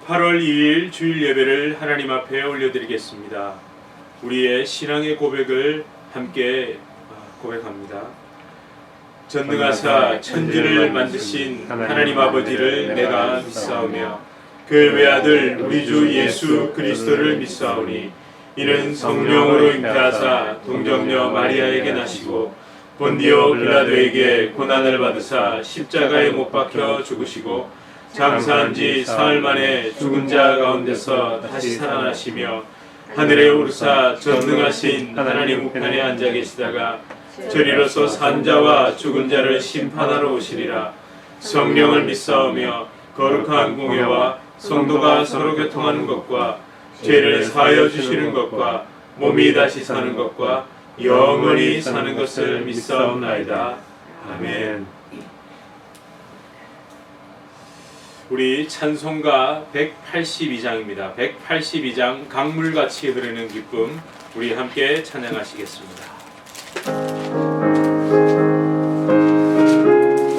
8월 2일 주일 예배를 하나님 앞에 올려드리겠습니다. 우리의 신앙의 고백을 함께 고백합니다. 전능하사 천지를 만드신 하나님 아버지를 내가 믿사오며 그 외아들 우리 주 예수 그리스도를 믿사오니 이는 성령으로 잉태하사 동정녀 마리아에게 나시고 본디오 빌라도에게 고난을 받으사 십자가에 못 박혀 죽으시고 장사한 지 사흘 만에 죽은 자 가운데서 다시 살아나시며 하늘에 오르사 전능하신 하나님 우편에 앉아 계시다가 저리로서 산 자와 죽은 자를 심판하러 오시리라. 성령을 믿사오며 거룩한 공회와 성도가 서로 교통하는 것과 죄를 사하여 주시는 것과 몸이 다시 사는 것과 영원히 사는 것을 믿사옵나이다. 아멘. 우리 찬송가 182장입니다. 182장 강물같이 흐르는 기쁨, 우리 함께 찬양하시겠습니다.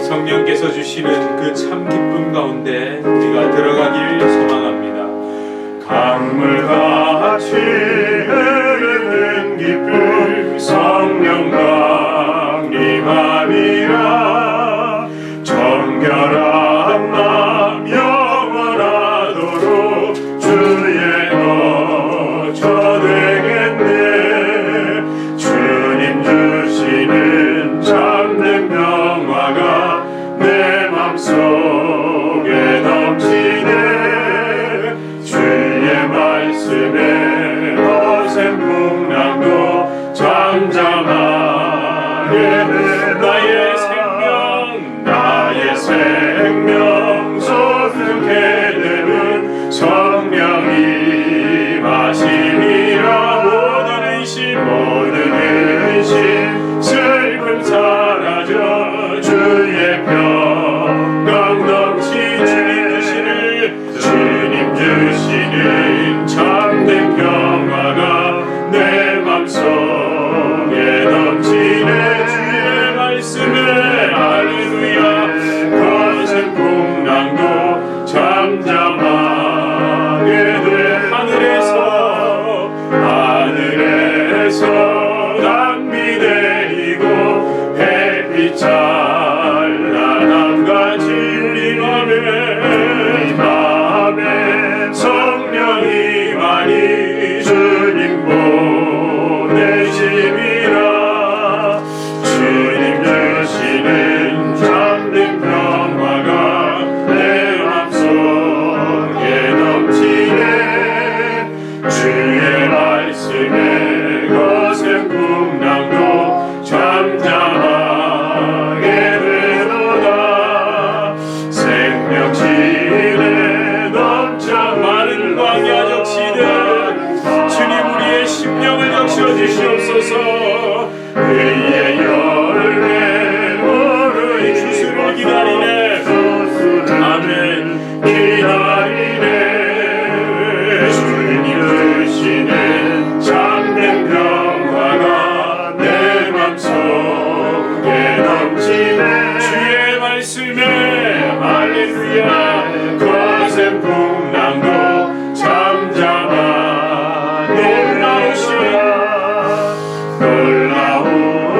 성령께서 주시는 그 참 기쁨 가운데 우리가 들어가길 소망합니다. 강물같이 흐르는 기쁨, 성령 강림하리라. 정결한 마음 영원하도록 주의 거처 되겠네. 주님 주시는 참된 평화가 내 맘속에 넘치네. 주의 말씀에 거센 풍랑도 잠잠하게 돼. 나의 생명 소중게 되는 성령이 마시리라. 모든 의심 슬픔 사라져 주의 평강 넘치네. 주님 주시는 참된 평화가 내 맘속에 넘치네. 주의 말씀에 할렐루야. 거센 풍랑도 잠잠하게 돼. 하늘에서 낭비 내리고 햇빛 찬란함과 진리 맘에 성령이 많이 주님 보내심이라. 주님 주시는 참된 평화가 내 맘속에 넘치네. 주의 말씀에 거센 풍랑도 잠잠하게 되도다. 생명질에 넘쳐 마른 광야 적시듯 주님 우리의 심령을 적셔 주시옵소서. 의의 열매 오르이 주수를 기다리네. 아멘. 기다리네. 주님 주시는 참된 평화가 내 맘속에 넘치네. 주의 말씀에 할렐루야. 거센 풍랑도 잠잠하게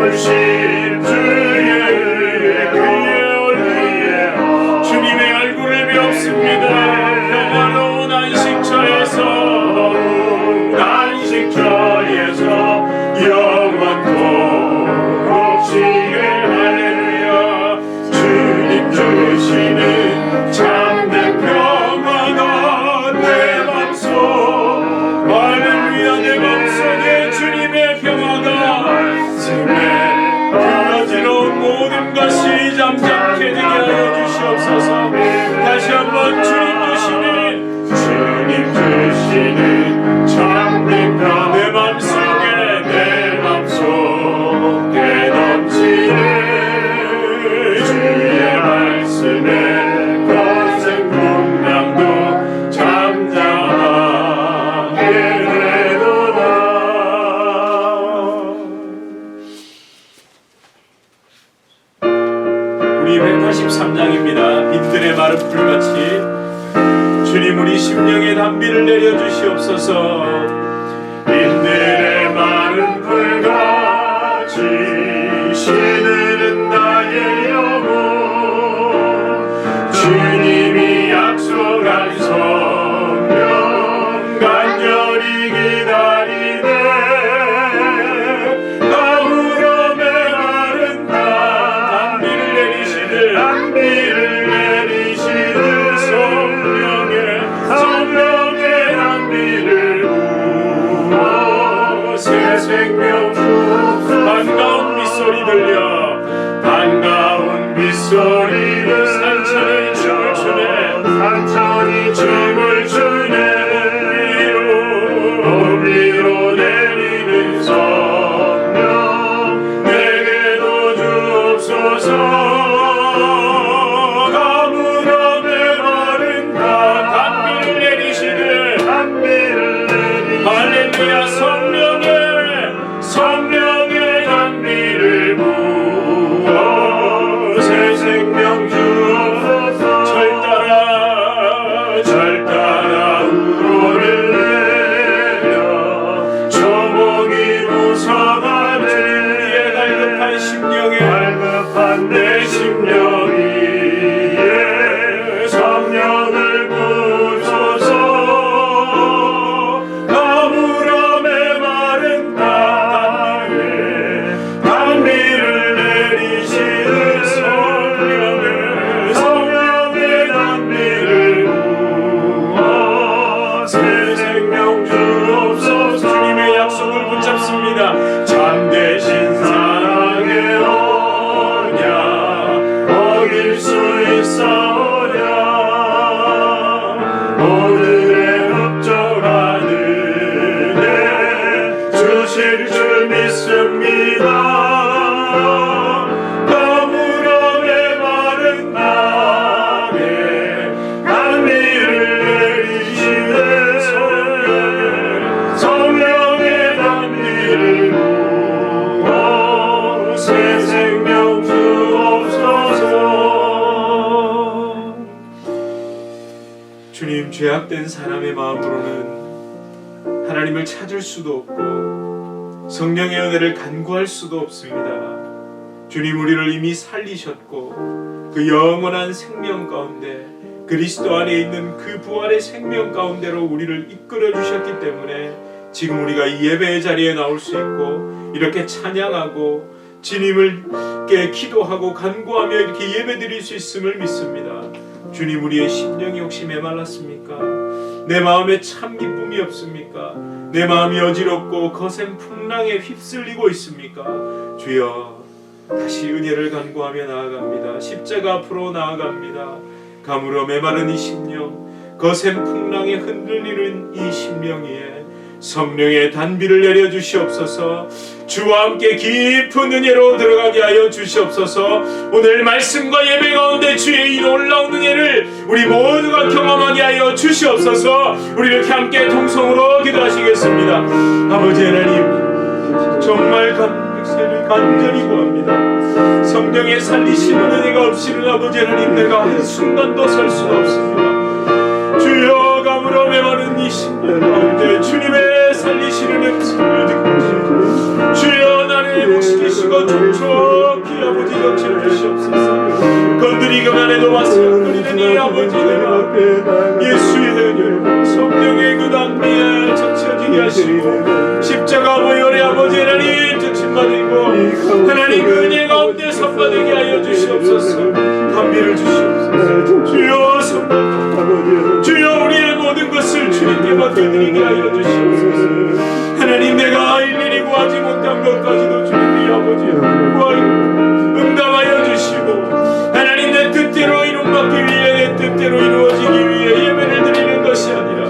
놀라우신 주의 의에 주님의 얼굴을 배웠습니다. 평화로운 안식처에서 영원토록 시계 할렐루야. 주님 주시는 참된 평화가 내 맘속 할렐루야. 내 맘속에 주님의 평화가 스며 그 어지러운 모든 것이 잠잠케 되게 하여 주시옵소서. 다시 한번 주님 주시는 참된 평화 내 맘속에 넘치네. 주의 말씀에 거센 풍랑도 잠잠하게 되도다. 우리 183장입니다. 빈들의 마른 풀같이 심령의 단비를 내려주시옵소서. 인들의 마른 풀같이 시드는 나의 영혼, 주님이 약속한 성령 간절히 기다리네. 가물어 메마른 땅 단비를 내리시는 성령의 단비를 부어 새 생명 주옵소서. 반가운 빗소리 들려, 반가운 빗소리를 산천이 춤을 추네, 산천이 춤을 추네. 위로 내리는 성령 내게도 주옵소서. 가물어 메마른 땅 단비를 내리시네, 할렐루야. 성령의 단비를 부어 새 생명 주옵소서. 절 따라 우로를 내려 초목이 무성하네. 우리의 갈급한 심령에, 갈급한 내 심령이에 성령을 부소서. 가물어 메마른 땅에 단비를 내리시는 성령의 단비를 부어 새 생명 주옵소서. 주님의 약속을 붙잡습니다. 참되신 사랑의 언약 어길 수 있사오랴. 오늘의 흡족한 은혜 주실 줄 믿습니다. 가물어 메마른 땅에 단비를 내리시는 성령의 단비를 부어 새 생명 주옵소서. 주님, 죄악된 사람의 마음으로는 하나님을 찾을 수도 없고 성령의 은혜를 간구할 수도 없습니다. 주님, 우리를 이미 살리셨고 그 영원한 생명 가운데, 그리스도 안에 있는 그 부활의 생명 가운데로 우리를 이끌어 주셨기 때문에 지금 우리가 이 예배의 자리에 나올 수 있고 이렇게 찬양하고 주님을께 기도하고 간구하며 이렇게 예배드릴 수 있음을 믿습니다. 주님, 우리의 심령이 혹시 메말랐습니까? 내 마음에 참 기쁨이 없습니까? 내 마음이 어지럽고 거센 풍랑에 휩쓸리고 있습니까? 주여, 다시 은혜를 간구하며 나아갑니다. 십자가 앞으로 나아갑니다. 가물어 메마른 이 심령, 거센 풍랑에 흔들리는 이 심령 위에 성령의 단비를 내려주시옵소서. 주와 함께 깊은 은혜로 들어가게 하여 주시옵소서. 오늘 말씀과 예배 가운데 주의 이 놀라운 은혜를 우리 모두가 경험하게 하여 주시옵소서. 우리 이렇게 함께 통성으로 기도하시겠습니다. 아버지 하나님, 정말 간절히 구합니다. 성령의 살리시는 은혜가 없이는 아버지 하나님, 내가 한순간도 설 수가 없습니다. 주여, 가물어 메마른 이 심령 가운데 주님의 살리시는 음성을 듣고, 주여, 나를 목시키시고 촉촉히 아버지 젖혀 주시옵소서. 건드리기만 해도 와서거리는 이 아버지, 내가 예수의 은혜로 성령의 그 단비에 젖혀지게 하시고 십자가 보혈의 아버지 하나님 젖힘받으고 하나님 그 은혜 가운데 선받게 하여 주시옵소서. 단비를 주시옵소서. 주여, 성령, 주여, 우리의 모든 것을 주님께 맡겨드리게 하여 주시옵소서. 하나님, 내가 일일이 구하지 못한 것까지도 주님이 아버지 응답하여 주시고, 하나님, 내 뜻대로 이rum받기 위해, 내 뜻대로 이루어지기 위해 예배를 드리는 것이 아니라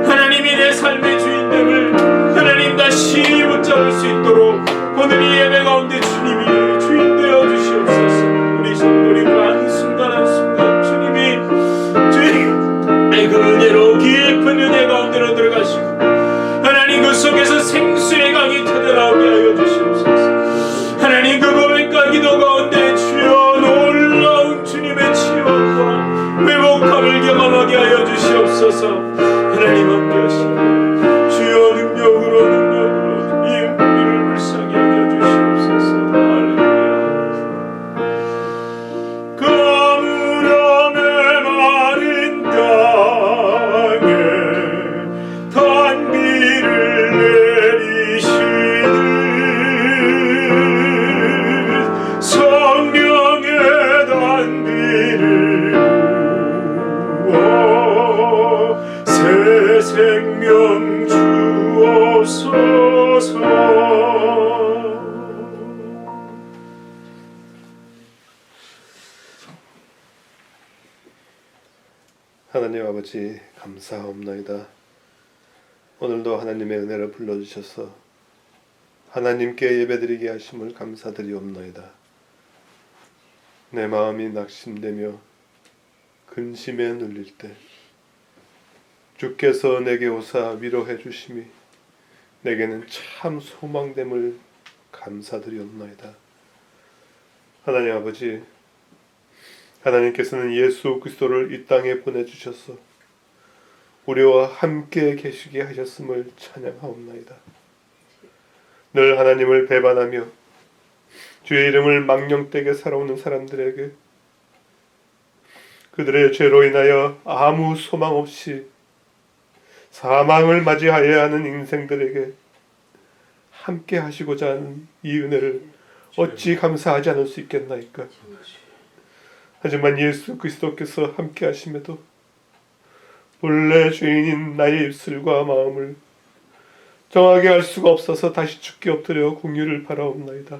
하나님이 내 삶의 주인됨을 하나님 다시 붙잡을 수 있도록 오늘 이 예배 가운데 주님이 주인 되어 주시옵소서. 우리 성도님을 한순간 한순간 주님이 그 은혜로 깊은 은혜 가운데로 들어가시고, 하나님 주시옵소서. 하나님 함께 하시고 주여 능력으로 이 우리를 불쌍히 여겨 주시옵소서. 할렐루야. 가물함에 마른 땅에 단비를 내리시듯 성령의 단비를 부어 새 생명 주옵소서. 하나님 아버지 감사하옵나이다. 오늘도 하나님의 은혜를 불러주셔서 하나님께 예배드리게 하심을 감사드리옵나이다. 내 마음이 낙심되며 근심에 눌릴 때 주께서 내게 오사 위로해 주심이 내게는 참 소망됨을 감사드리옵나이다. 하나님 아버지, 하나님께서는 예수 그리스도를 이 땅에 보내주셔서 우리와 함께 계시게 하셨음을 찬양하옵나이다. 늘 하나님을 배반하며 주의 이름을 망령되게 살아오는 사람들에게, 그들의 죄로 인하여 아무 소망 없이 사망을 맞이하여야 하는 인생들에게 함께 하시고자 하는 이 은혜를 어찌 감사하지 않을 수 있겠나이까. 하지만 예수 그리스도께서 함께 하심에도 본래 죄인인 나의 입술과 마음을 정하게 할 수가 없어서 다시 주께 엎드려 공유를 바라옵나이다.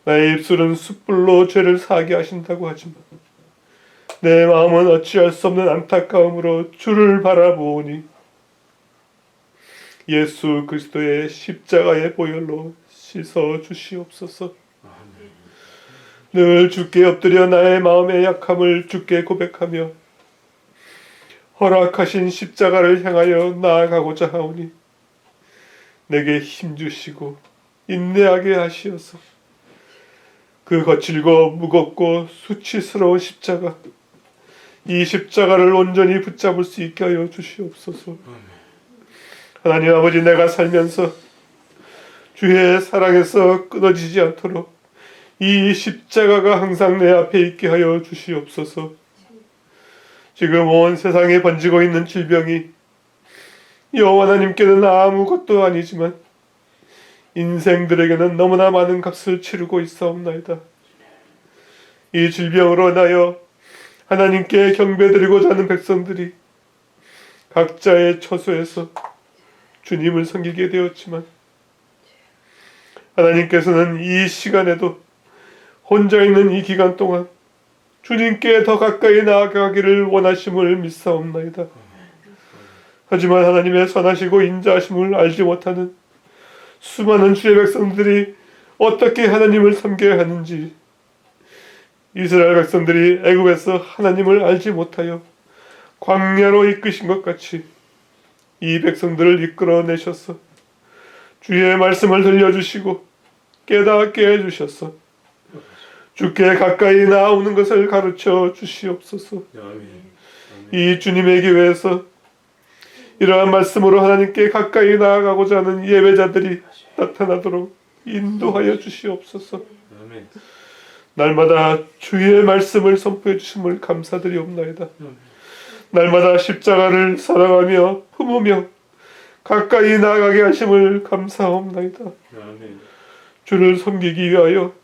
나의 입술은 숯불로 죄를 사하게 하신다고 하지만 내 마음은 어찌할 수 없는 안타까움으로 주를 바라보오니 예수 그리스도의 십자가의 보혈로 씻어 주시옵소서. 늘 주께 엎드려 나의 마음의 약함을 주께 고백하며 허락하신 십자가를 향하여 나아가고자 하오니 내게 힘주시고 인내하게 하시어서 그 거칠고 무겁고 수치스러운 십자가, 이 십자가를 온전히 붙잡을 수 있게 하여 주시옵소서. 하나님 아버지, 내가 살면서 주의 사랑에서 끊어지지 않도록 이 십자가가 항상 내 앞에 있게 하여 주시옵소서. 지금 온 세상에 번지고 있는 질병이 여호와 하나님께는 아무것도 아니지만 인생들에게는 너무나 많은 값을 치르고 있사옵나이다. 이 질병으로 인하여 하나님께 경배드리고자 하는 백성들이 각자의 처소에서 주님을 섬기게 되었지만 하나님께서는 이 시간에도 혼자 있는 이 기간 동안 주님께 더 가까이 나아가기를 원하심을 믿사옵나이다. 하지만 하나님의 선하시고 인자하심을 알지 못하는 수많은 주의 백성들이 어떻게 하나님을 섬겨야 하는지, 이스라엘 백성들이 애굽에서 하나님을 알지 못하여 광야로 이끄신 것 같이 이 백성들을 이끌어내셔서 주의 말씀을 들려주시고 깨닫게 해주셔서 주께 가까이 나오는 것을 가르쳐 주시옵소서. 이 주님의 교회에서 이러한 말씀으로 하나님께 가까이 나아가고자 하는 예배자들이 나타나도록 인도하여 주시옵소서. 날마다 주의 말씀을 선포해 주심을 감사드리옵나이다. 날마다 십자가를 사랑하며 품으며 가까이 나아가게 하심을 감사옵나이다. 주를 섬기기 위하여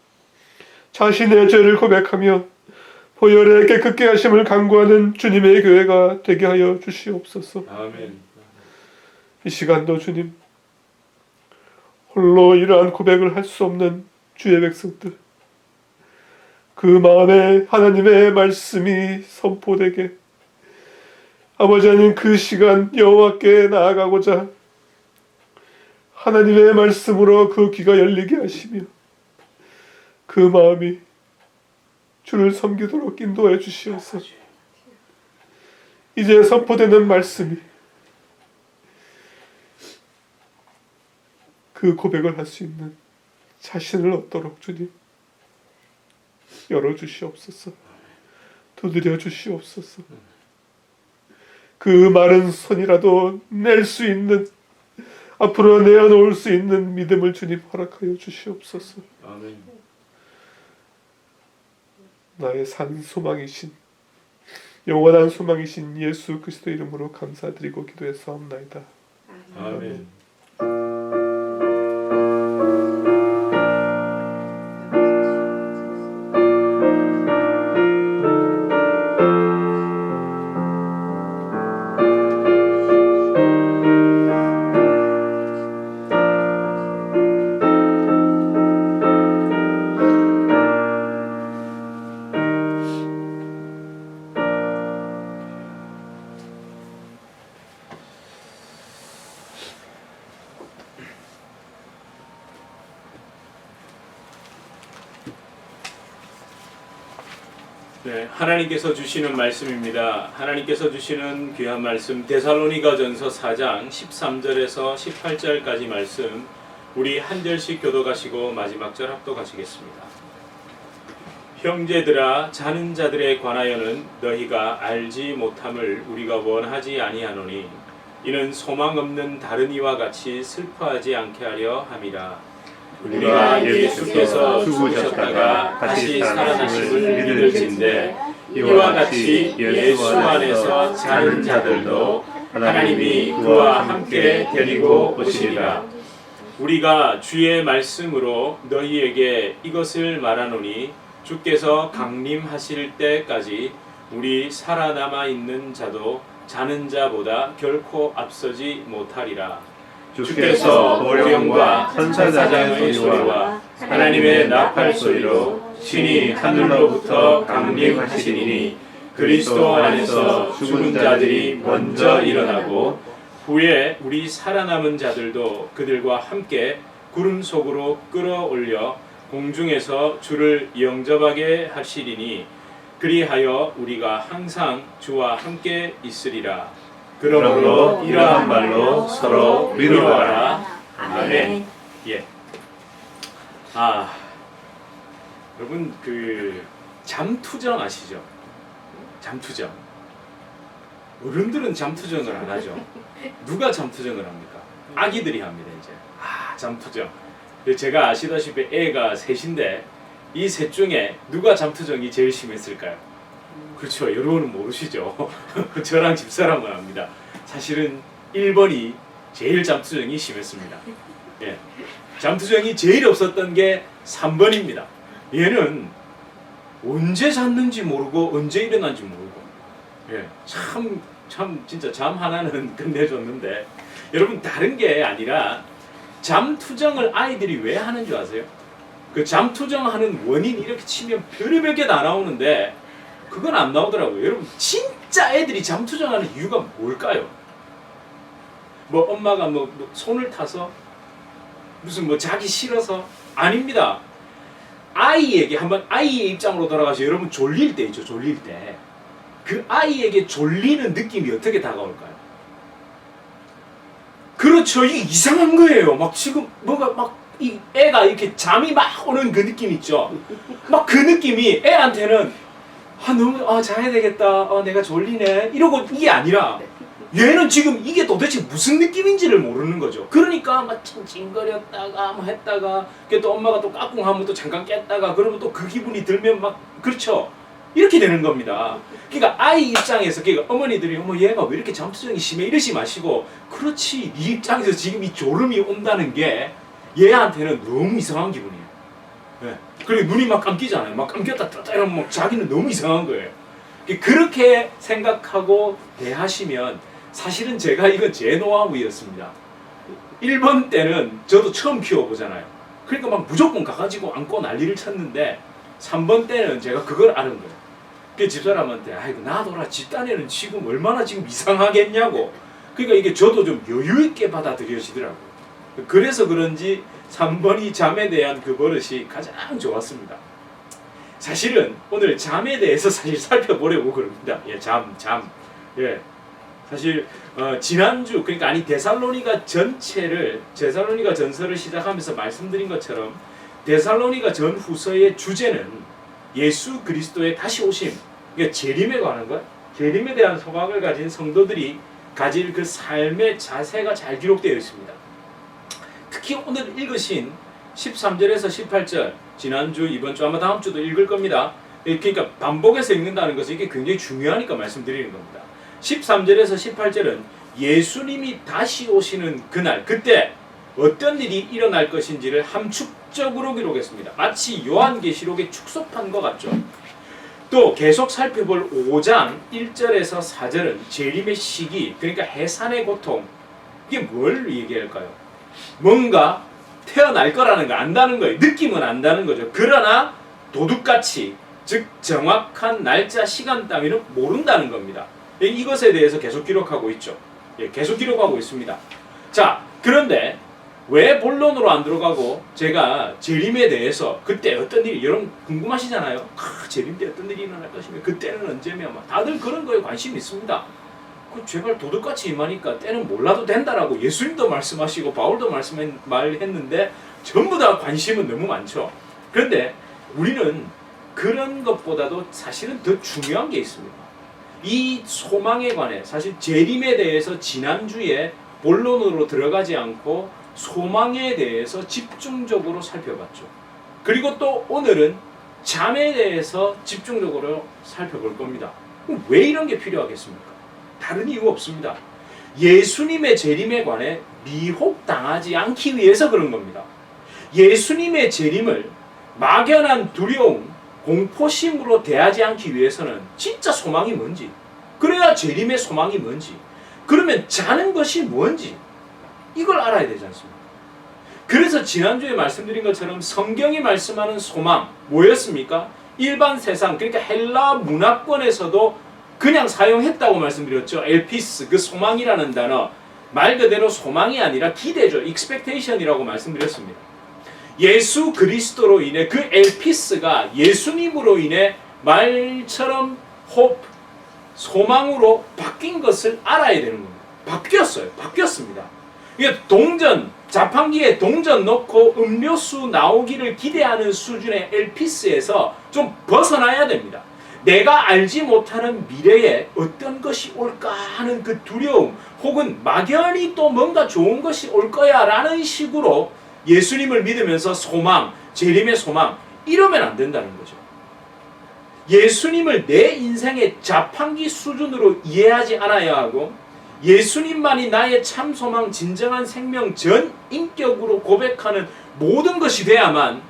자신의 죄를 고백하며 보혈에 깨끗게 하심을 간구하는 주님의 교회가 되게 하여 주시옵소서. 이 시간도 주님, 홀로 이러한 고백을 할 수 없는 주의 백성들, 그 마음에 하나님의 말씀이 선포되게 아버지 하나님, 그 시간 여호와께 나아가고자 하나님의 말씀으로 그 귀가 열리게 하시며 그 마음이 주를 섬기도록 인도해 주시옵소서. 이제 선포되는 말씀이 그 고백을 할 수 있는 자신을 얻도록 주님 열어주시옵소서. 두드려 주시옵소서. 그 마른 손이라도 낼 수 있는, 앞으로 내어놓을 수 있는 믿음을 주님 허락하여 주시옵소서. 아멘. 나의 산 소망이신, 영원한 소망이신 예수 그리스도 이름으로 감사드리고 기도했사옵나이다. 아멘. 네, 하나님께서 주시는 말씀입니다. 하나님께서 주시는 귀한 말씀 데살로니가전서 4장 13절에서 18절까지 말씀 우리 한 절씩 교독하시고 마지막 절 합독하시겠습니다. 형제들아, 자는 자들에 관하여는 너희가 알지 못함을 우리가 원하지 아니하노니 이는 소망 없는 다른 이와 같이 슬퍼하지 않게 하려 함이라. 우리가 예수께서 죽으셨다가 다시 살아나심을 믿을진대 이와 같이 예수 안에서 자는 자들도 하나님이 그와 함께 데리고 오시리라. 우리가 주의 말씀으로 너희에게 이것을 말하노니 주께서 강림하실 때까지 우리 살아남아 있는 자도 자는 자보다 결코 앞서지 못하리라. 주께서 보령과 천사장의 소리와 하나님의 나팔 소리로 친히 하늘로부터 강림하시리니 그리스도 안에서 죽은 자들이 먼저 일어나고 후에 우리 살아남은 자들도 그들과 함께 구름 속으로 끌어올려 공중에서 주를 영접하게 하시리니 그리하여 우리가 항상 주와 함께 있으리라. 그러므로 이러한 말로 서로 위로하라. 아멘. 예. 여러분 그 잠투정 아시죠? 잠투정. 어른들은 잠투정을 안 하죠. 누가 잠투정을 합니까? 아기들이 합니다 이제. 잠투정. 제가 아시다시피 애가 셋인데 이 셋 중에 누가 잠투정이 제일 심했을까요? 그렇죠. 여러분은 모르시죠. 저랑 집사람은 압니다. 사실은 1번이 제일 잠투정이 심했습니다. 예. 잠투정이 제일 없었던 게 3번입니다. 얘는 언제 잤는지 모르고 언제 일어난지 모르고 참 진짜 잠 하나는 끝내줬는데 여러분 다른 게 아니라 잠투정을 아이들이 왜 하는 줄 아세요? 그 잠투정하는 원인 이렇게 치면 별의별 게 다 나오는데 그건 안 나오더라고요. 여러분 진짜 애들이 잠투정하는 이유가 뭘까요? 뭐 엄마가 뭐 손을 타서 무슨 뭐 자기 싫어서 아닙니다. 아이에게 한번 아이의 입장으로 돌아가서 여러분 졸릴 때 있죠. 졸릴 때 그 아이에게 졸리는 느낌이 어떻게 다가올까요? 그렇죠. 이게 이상한 거예요. 막 지금 뭐가 막 이 애가 이렇게 잠이 막 오는 그 느낌 있죠. 막 그 느낌이 애한테는 너무 자야 되겠다. 내가 졸리네. 이러고 이게 아니라 얘는 지금 이게 도대체 무슨 느낌인지를 모르는 거죠. 그러니까 막 찡찡거렸다가 뭐 했다가 또 엄마가 또 까꿍하면 또 잠깐 깼다가 그러면 또 그 기분이 들면 막 그렇죠. 이렇게 되는 겁니다. 그러니까 아이 입장에서 그러니까 어머니들이 얘가 왜 이렇게 잠투정이 심해 이러지 마시고 그렇지 이 입장에서 지금 이 졸음이 온다는 게 얘한테는 너무 이상한 기분이에요. 네. 그리고 눈이 막 감기잖아요. 막 감겼다 떴다 이러면 막 자기는 너무 이상한 거예요. 그렇게 생각하고 대하시면 사실은 제가 이건 제 노하우였습니다. 1번 때는 저도 처음 키워보잖아요. 그러니까 막 무조건 가가지고 안고 난리를 쳤는데 3번 때는 제가 그걸 아는 거예요. 그 집사람한테 아이고 놔둬라 집단에는 지금 얼마나 지금 이상하겠냐고. 그러니까 이게 저도 좀 여유 있게 받아들여지더라고요. 그래서 그런지 3번이 잠에 대한 그 버릇이 가장 좋았습니다. 사실은 오늘 잠에 대해서 사실 살펴보려고 그럽니다. 잠. 사실 지난주 그러니까 데살로니가 전체를 데살로니가 전서를 시작하면서 말씀드린 것처럼 데살로니가 전후서의 주제는 예수 그리스도의 다시 오심, 그러니까 재림에 관한 것, 재림에 대한 소망을 가진 성도들이 가질 그 삶의 자세가 잘 기록되어 있습니다. 특히 오늘 읽으신 13절에서 18절, 지난주, 이번주, 아마 다음주도 읽을 겁니다. 그러니까 반복해서 읽는다는 것은 이게 굉장히 중요하니까 말씀드리는 겁니다. 13절에서 18절은 예수님이 다시 오시는 그날, 그때 어떤 일이 일어날 것인지를 함축적으로 기록했습니다. 마치 요한계시록의 축소판과 같죠. 또 계속 살펴볼 5장 1절에서 4절은 재림의 시기, 그러니까 해산의 고통, 이게 뭘 얘기할까요? 뭔가 태어날 거라는 거 안다는 거예요. 느낌은 안다는 거죠. 그러나 도둑같이, 즉 정확한 날짜, 시간 따위는 모른다는 겁니다. 이것에 대해서 계속 기록하고 있죠. 계속 기록하고 있습니다. 자, 그런데 왜 본론으로 안 들어가고 제가 재림에 대해서 그때 어떤 일이, 여러분 궁금하시잖아요. 재림 때 어떤 일이 일어날 것이며 그때는 언제며, 다들 그런 거에 관심이 있습니다. 제발 도둑같이 임하니까 때는 몰라도 된다라고 예수님도 말씀하시고 바울도 말했는데 전부 다 관심은 너무 많죠. 그런데 우리는 그런 것보다도 사실은 더 중요한 게 있습니다. 이 소망에 관해, 사실 재림에 대해서 지난주에 본론으로 들어가지 않고 소망에 대해서 집중적으로 살펴봤죠. 그리고 또 오늘은 잠에 대해서 집중적으로 살펴볼 겁니다. 그럼 왜 이런 게 필요하겠습니까? 다른 이유 없습니다. 예수님의 재림에 관해 미혹당하지 않기 위해서 그런 겁니다. 예수님의 재림을 막연한 두려움, 공포심으로 대하지 않기 위해서는 진짜 소망이 뭔지, 그래야 재림의 소망이 뭔지, 그러면 자는 것이 뭔지 이걸 알아야 되지 않습니까? 그래서 지난주에 말씀드린 것처럼 성경이 말씀하는 소망 뭐였습니까? 일반 세상, 그러니까 헬라 문화권에서도 그냥 사용했다고 말씀드렸죠. 엘피스, 그 소망이라는 단어, 말 그대로 소망이 아니라 기대죠. expectation이라고 말씀드렸습니다. 예수 그리스도로 인해 그 엘피스가 예수님으로 인해 말처럼 hope, 소망으로 바뀐 것을 알아야 되는 겁니다. 바뀌었습니다. 이게 동전, 자판기에 동전 넣고 음료수 나오기를 기대하는 수준의 엘피스에서 좀 벗어나야 됩니다. 내가 알지 못하는 미래에 어떤 것이 올까 하는 그 두려움, 혹은 막연히 또 뭔가 좋은 것이 올 거야 라는 식으로 예수님을 믿으면서 소망, 재림의 소망, 이러면 안 된다는 거죠. 예수님을 내 인생의 자판기 수준으로 이해하지 않아야 하고, 예수님만이 나의 참 소망, 진정한 생명, 전 인격으로 고백하는 모든 것이 돼야만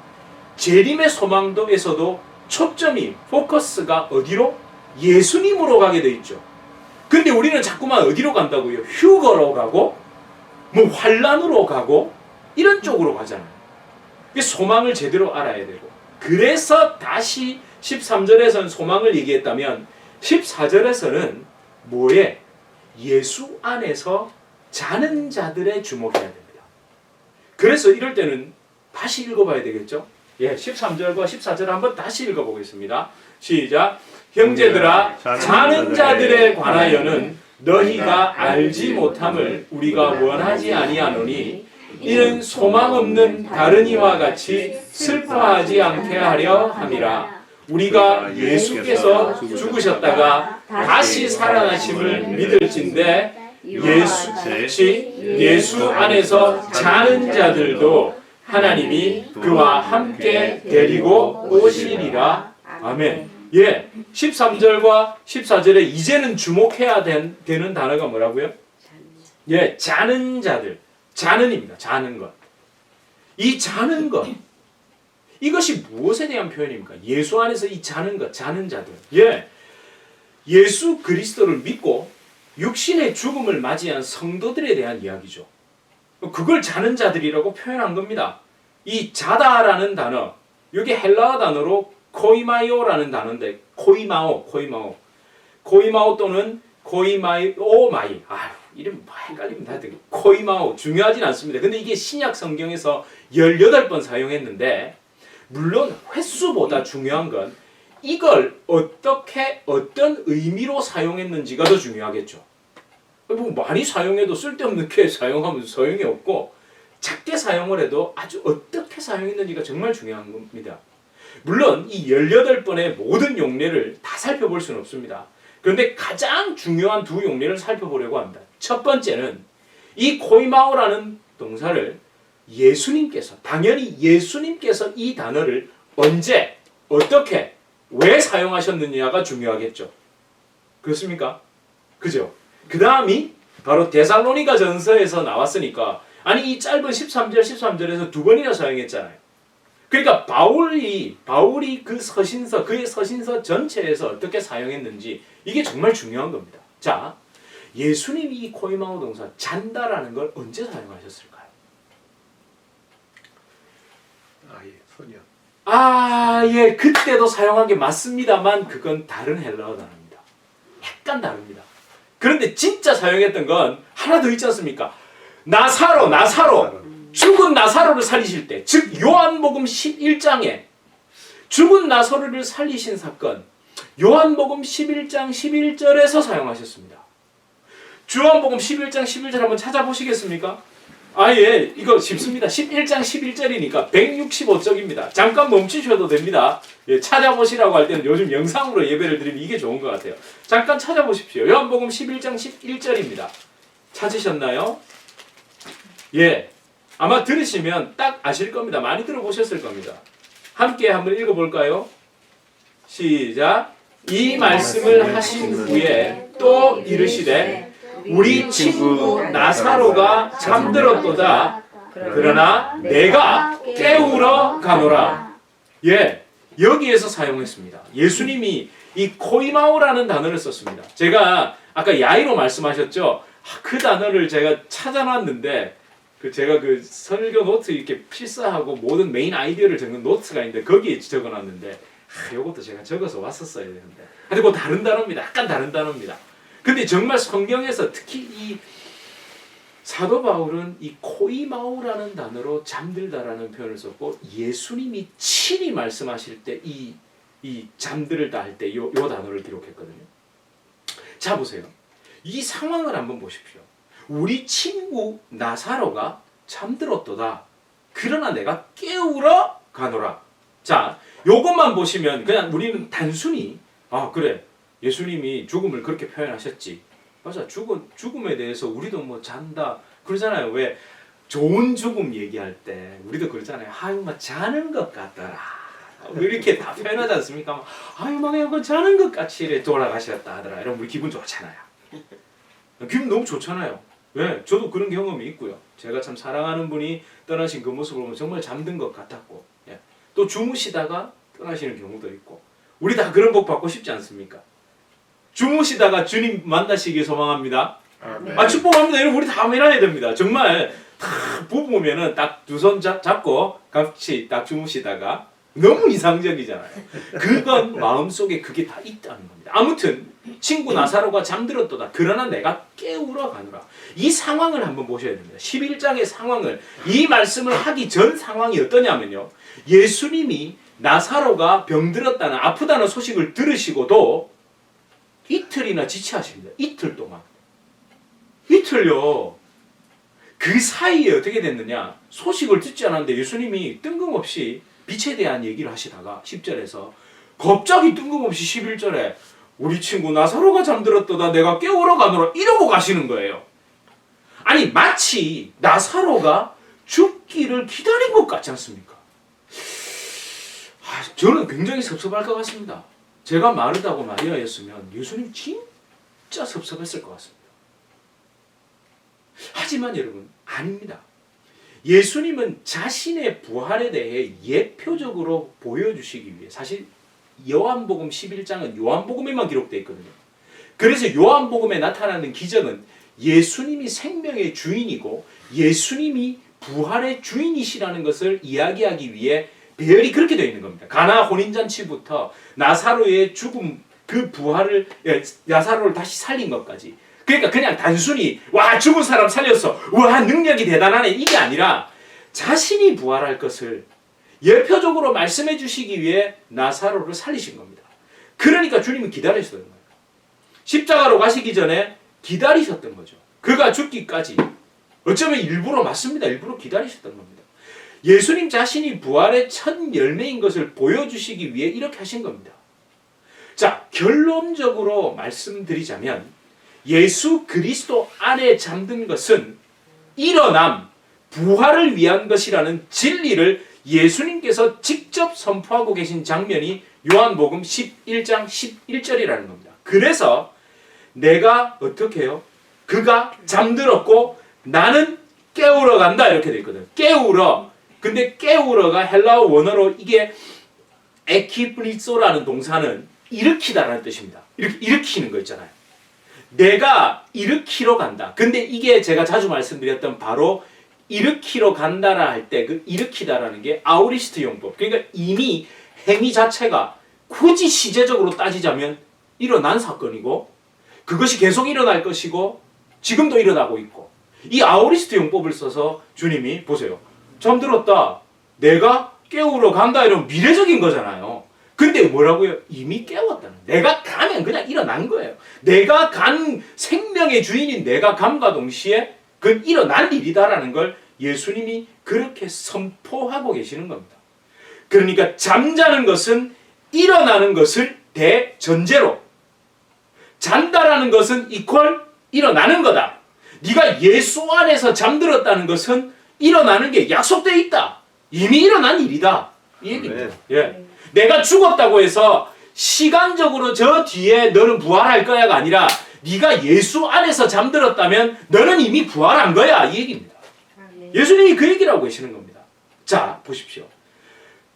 재림의 소망도에서도 초점이, 포커스가 어디로? 예수님으로 가게 돼 있죠. 근데 우리는 자꾸만 어디로 간다고요? 휴거로 가고, 환란으로 가고, 이런 쪽으로 가잖아요. 소망을 제대로 알아야 되고, 그래서 다시 13절에서는 소망을 얘기했다면 14절에서는 뭐에? 예수 안에서 자는 자들에 주목해야 됩니다. 그래서 이럴 때는 다시 읽어봐야 되겠죠? 13절과 14절 한번 다시 읽어보겠습니다. 시작. 형제들아, 자는 자들에 관하여는 너희가 알지 못함을 우리가 원하지 아니하노니 이는 소망 없는 다른 이와 같이 슬퍼하지 않게 하려 함이라. 우리가 예수께서 죽으셨다가 다시 살아나심을 믿을진대 예수 안에서 자는 자들도 하나님이 그와 함께 데리고 오시리라. 아멘. 13절과 14절에 이제는 주목해야 되는 단어가 뭐라고요? 자는 자들. 자는입니다. 자는 것. 이 자는 것. 이것이 무엇에 대한 표현입니까? 예수 안에서 이 자는 것, 자는 자들. 예수 그리스도를 믿고 육신의 죽음을 맞이한 성도들에 대한 이야기죠. 그걸 자는 자들이라고 표현한 겁니다. 이 자다라는 단어, 이게 헬라어 단어로 코이마이오라는 단어인데, 코이마오 또는 코이마이오마이. 이름 헷갈립니다. 코이마오 중요하진 않습니다. 근데 이게 신약 성경에서 18번 사용했는데, 물론 횟수보다 중요한 건 이걸 어떻게 어떤 의미로 사용했는지가 더 중요하겠죠. 많이 사용해도 쓸데없는 사용하면 소용이 없고, 작게 사용을 해도 아주 어떻게 사용했는지가 정말 중요한 겁니다. 물론 이 18번의 모든 용례를 다 살펴볼 수는 없습니다. 그런데 가장 중요한 두 용례를 살펴보려고 합니다. 첫 번째는 이 코이마오라는 동사를 예수님께서, 당연히 예수님께서 이 단어를 언제, 어떻게, 왜 사용하셨느냐가 중요하겠죠. 그렇습니까? 그죠? 그 다음이 바로 데살로니가 전서에서 나왔으니까, 아니 이 짧은 13절에서 두 번이나 사용했잖아요. 그러니까 바울이 그 서신서, 그의 서신서 전체에서 어떻게 사용했는지 이게 정말 중요한 겁니다. 자, 예수님이 이 코이마오 동사 잔다라는 걸 언제 사용하셨을까요? 소년. 예, 그때도 사용한 게 맞습니다만 그건 다른 헬라어 단어입니다. 약간 다릅니다. 그런데 진짜 사용했던 건 하나 더 있지 않습니까? 나사로 죽은 나사로를 살리실 때, 즉 요한복음 11장에 죽은 나사로를 살리신 사건, 요한복음 11장 11절에서 사용하셨습니다. 요한복음 11장 11절 한번 찾아보시겠습니까? 예, 이거 쉽습니다. 11장 11절이니까 165쪽입니다. 잠깐 멈추셔도 됩니다. 예, 찾아보시라고 할 때는 요즘 영상으로 예배를 드리면 이게 좋은 것 같아요. 잠깐 찾아보십시오. 요한복음 11장 11절입니다. 찾으셨나요? 예, 아마 들으시면 딱 아실 겁니다. 많이 들어보셨을 겁니다. 함께 한번 읽어볼까요? 시작. 이 말씀을 하신 후에 또 이르시되 우리 친구 나사로가 잠들었도다. 그러나 내가 깨우러 가노라. 예, 여기에서 사용했습니다. 예수님이 이 코이마오라는 단어를 썼습니다. 제가 아까 야이로 말씀하셨죠. 그 단어를 제가 찾아놨는데 제가 그 설교 노트 이렇게 필사하고 모든 메인 아이디어를 적는 노트가 있는데 거기에 적어놨는데 이것도 제가 적어서 왔었어야 되는데. 근데 뭐 다른 단어입니다. 약간 다른 단어입니다. 근데 정말 성경에서 특히 이 사도 바울은 이 코이마오라는 단어로 잠들다라는 표현을 썼고 예수님이 친히 말씀하실 때 이 잠들다 할 때 요 단어를 기록했거든요. 자 보세요. 이 상황을 한번 보십시오. 우리 친구 나사로가 잠들었도다. 그러나 내가 깨우러 가노라. 자, 요것만 보시면 그냥 우리는 단순히 그래. 예수님이 죽음을 그렇게 표현하셨지. 맞아. 죽음에 대해서 우리도 뭐 잔다 그러잖아요. 왜 좋은 죽음 얘기할 때 우리도 그러잖아요. 막 자는 것 같더라. 이렇게 다 표현하지 않습니까? 막 자는 것 같이 돌아가셨다 하더라. 이러면 우리 기분 좋잖아요. 기분 너무 좋잖아요. 왜? 저도 그런 경험이 있고요. 제가 참 사랑하는 분이 떠나신 그 모습을 보면 정말 잠든 것 같았고, 또 주무시다가 떠나시는 경우도 있고, 우리 다 그런 복 받고 싶지 않습니까? 주무시다가 주님 만나시길 소망합니다. 축복합니다. 이런 우리 다 해놔야 됩니다. 정말 딱 부부면은 딱 두 손 잡고 같이 딱 주무시다가 너무 이상적이잖아요. 그건 마음속에 그게 다 있다는 겁니다. 아무튼 친구 나사로가 잠들었도다. 그러나 내가 깨우러 가노라. 이 상황을 한번 보셔야 됩니다. 11장의 상황을, 이 말씀을 하기 전 상황이 어떠냐면요. 예수님이 나사로가 병들었다는 아프다는 소식을 들으시고도 이틀이나 지체하십니다. 이틀 동안. 이틀요. 그 사이에 어떻게 됐느냐. 소식을 듣지 않았는데 예수님이 뜬금없이 빛에 대한 얘기를 하시다가 10절에서 갑자기 뜬금없이 11절에 우리 친구 나사로가 잠들었도다. 내가 깨우러 가노라. 이러고 가시는 거예요. 아니 마치 나사로가 죽기를 기다린 것 같지 않습니까? 저는 굉장히 섭섭할 것 같습니다. 제가 마르다고 마리아였으면 예수님 진짜 섭섭했을 것 같습니다. 하지만 여러분 아닙니다. 예수님은 자신의 부활에 대해 예표적으로 보여주시기 위해, 사실 요한복음 11장은 요한복음에만 기록되어 있거든요. 그래서 요한복음에 나타나는 기적은 예수님이 생명의 주인이고 예수님이 부활의 주인이시라는 것을 이야기하기 위해 배열이 그렇게 되어 있는 겁니다. 가나 혼인잔치부터 나사로의 죽음, 그 부활을, 나사로를 다시 살린 것까지. 그러니까 그냥 단순히 죽은 사람 살렸어, 능력이 대단하네, 이게 아니라 자신이 부활할 것을 예표적으로 말씀해 주시기 위해 나사로를 살리신 겁니다. 그러니까 주님은 기다리셨던 거예요. 십자가로 가시기 전에 기다리셨던 거죠. 그가 죽기까지. 어쩌면 일부러 맞습니다. 일부러 기다리셨던 겁니다. 예수님 자신이 부활의 첫 열매인 것을 보여주시기 위해 이렇게 하신 겁니다. 자, 결론적으로 말씀드리자면 예수 그리스도 안에 잠든 것은 일어남, 부활을 위한 것이라는 진리를 예수님께서 직접 선포하고 계신 장면이 요한복음 11장 11절이라는 겁니다. 그래서 내가 어떻게 해요? 그가 잠들었고 나는 깨우러 간다 이렇게 되어 있거든. 깨우러. 근데 깨우러가 헬라어 원어로 이게 에키브리소라는 동사는 일으키다라는 뜻입니다. 일으키는 거 있잖아요. 내가 일으키러 간다. 근데 이게 제가 자주 말씀드렸던 바로 일으키러 간다라 할 때 그 일으키다라는 게 아우리스트 용법. 그러니까 이미 행위 자체가 굳이 시제적으로 따지자면 일어난 사건이고 그것이 계속 일어날 것이고 지금도 일어나고 있고 이 아우리스트 용법을 써서 주님이 보세요. 잠들었다. 내가 깨우러 간다 이러면 미래적인 거잖아요. 근데 뭐라고요? 이미 깨웠다는. 내가 가면 그냥 일어난 거예요. 내가 간 생명의 주인인 내가 감과 동시에 그건 일어날 일이다라는 걸 예수님이 그렇게 선포하고 계시는 겁니다. 그러니까 잠자는 것은 일어나는 것을 대전제로 잔다라는 것은 이퀄 일어나는 거다. 네가 예수 안에서 잠들었다는 것은 일어나는 게 약속되어 있다. 이미 일어난 일이다. 이 얘기입니다. 예. 내가 죽었다고 해서 시간적으로 저 뒤에 너는 부활할 거야가 아니라 네가 예수 안에서 잠들었다면 너는 이미 부활한 거야. 이 얘기입니다. 예수님이 그 얘기를 하고 계시는 겁니다. 자, 보십시오.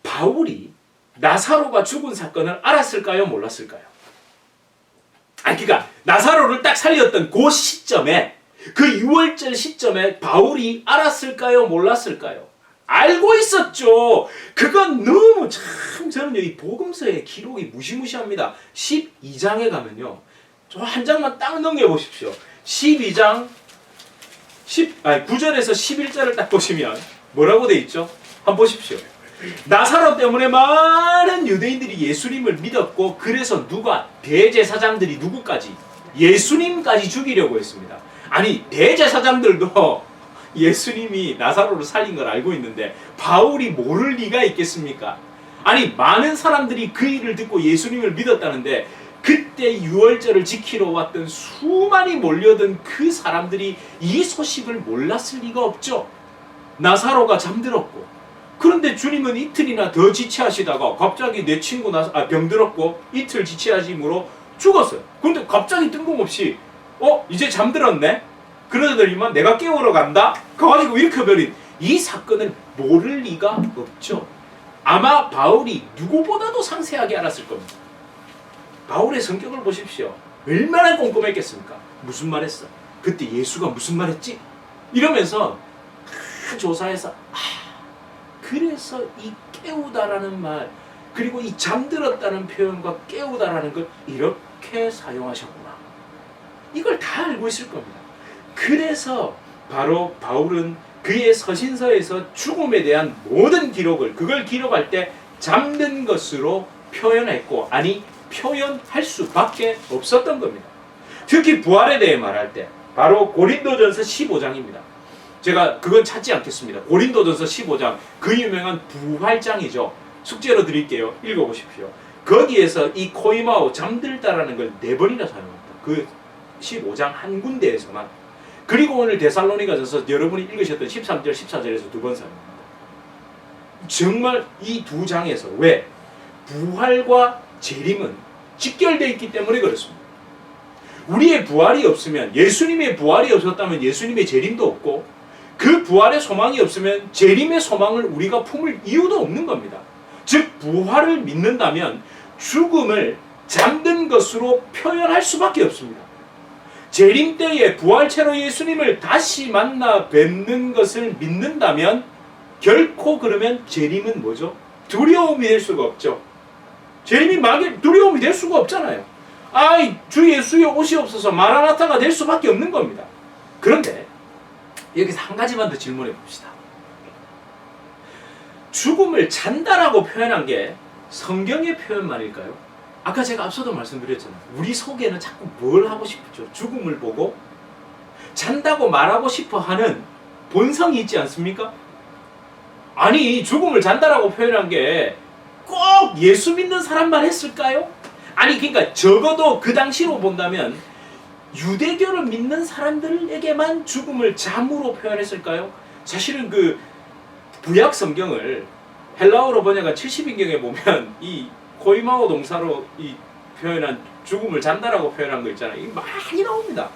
바울이 나사로가 죽은 사건을 알았을까요? 몰랐을까요? 그러니까 나사로를 딱 살렸던 그 시점에 그 6월절 시점에 바울이 알았을까요? 몰랐을까요? 알고 있었죠. 그건 너무 참 저는 이 복음서의 기록이 무시무시합니다. 12장에 가면요. 저 한 장만 딱 넘겨보십시오. 12장 9절에서 11절을 딱 보시면 뭐라고 돼 있죠? 한번 보십시오. 나사로 때문에 많은 유대인들이 예수님을 믿었고 그래서 누가 대제사장들이 누구까지? 예수님까지 죽이려고 했습니다. 아니 대제사장들도 예수님이 나사로를 살린 걸 알고 있는데 바울이 모를 리가 있겠습니까? 아니 많은 사람들이 그 일을 듣고 예수님을 믿었다는데 그때 유월절을 지키러 왔던 수많이 몰려든 그 사람들이 이 소식을 몰랐을 리가 없죠. 나사로가 잠들었고 그런데 주님은 이틀이나 더 지체하시다가 갑자기 내 친구 병들었고 이틀 지체하심으로 죽었어요. 그런데 갑자기 뜬금없이 이제 잠들었네? 그러더니만 내가 깨우러 간다? 가가지고 일으켜버린 이 사건을 모를 리가 없죠. 아마 바울이 누구보다도 상세하게 알았을 겁니다. 바울의 성격을 보십시오. 얼마나 꼼꼼했겠습니까? 무슨 말 했어? 그때 예수가 무슨 말 했지? 이러면서 다 조사해서 그래서 이 깨우다라는 말 그리고 이 잠들었다는 표현과 깨우다라는 걸 이렇게 사용하셨구나. 이걸 다 알고 있을 겁니다. 그래서 바로 바울은 그의 서신서에서 죽음에 대한 모든 기록을 그걸 기록할 때 잠든 것으로 표현했고 표현할 수밖에 없었던 겁니다. 특히 부활에 대해 말할 때 바로 고린도전서 15장입니다. 제가 그건 찾지 않겠습니다. 고린도전서 15장 그 유명한 부활장이죠. 숙제로 드릴게요. 읽어보십시오. 거기에서 이 코이마오 잠들다라는 걸 4번이나 사용합니다. 그 15장 한 군데에서만. 그리고 오늘 데살로니가전서 여러분이 읽으셨던 13절 14절에서 2번 사용합니다. 정말 이 두 장에서 왜? 부활과 재림은 직결되어 있기 때문에 그렇습니다. 우리의 부활이 없으면 예수님의 부활이 없었다면 예수님의 재림도 없고 그 부활의 소망이 없으면 재림의 소망을 우리가 품을 이유도 없는 겁니다. 즉 부활을 믿는다면 죽음을 잠든 것으로 표현할 수밖에 없습니다. 재림 때에 부활체로 예수님을 다시 만나 뵙는 것을 믿는다면 결코 그러면 재림은 뭐죠? 두려움이 될 수가 없죠. 재림이 두려움이 될 수가 없잖아요. 주 예수의 옷이 없어서 마라나타가 될 수밖에 없는 겁니다. 그런데 여기서 한 가지만 더 질문해 봅시다. 죽음을 잔다라고 표현한 게 성경의 표현만일까요? 아까 제가 앞서도 말씀드렸잖아요. 우리 속에는 자꾸 뭘 하고 싶죠? 죽음을 보고 잔다고 말하고 싶어 하는 본성이 있지 않습니까? 죽음을 잔다라고 표현한 게 꼭 예수 믿는 사람만 했을까요? 아니 그러니까 적어도 그 당시로 본다면 유대교를 믿는 사람들에게만 죽음을 잠으로 표현했을까요? 사실은 그 구약 성경을 헬라어로 번역한 70인경에 보면 이 코이마오 동사로 이 표현한 죽음을 잔다라고 표현한 거 있잖아요. 이게 많이 나옵니다.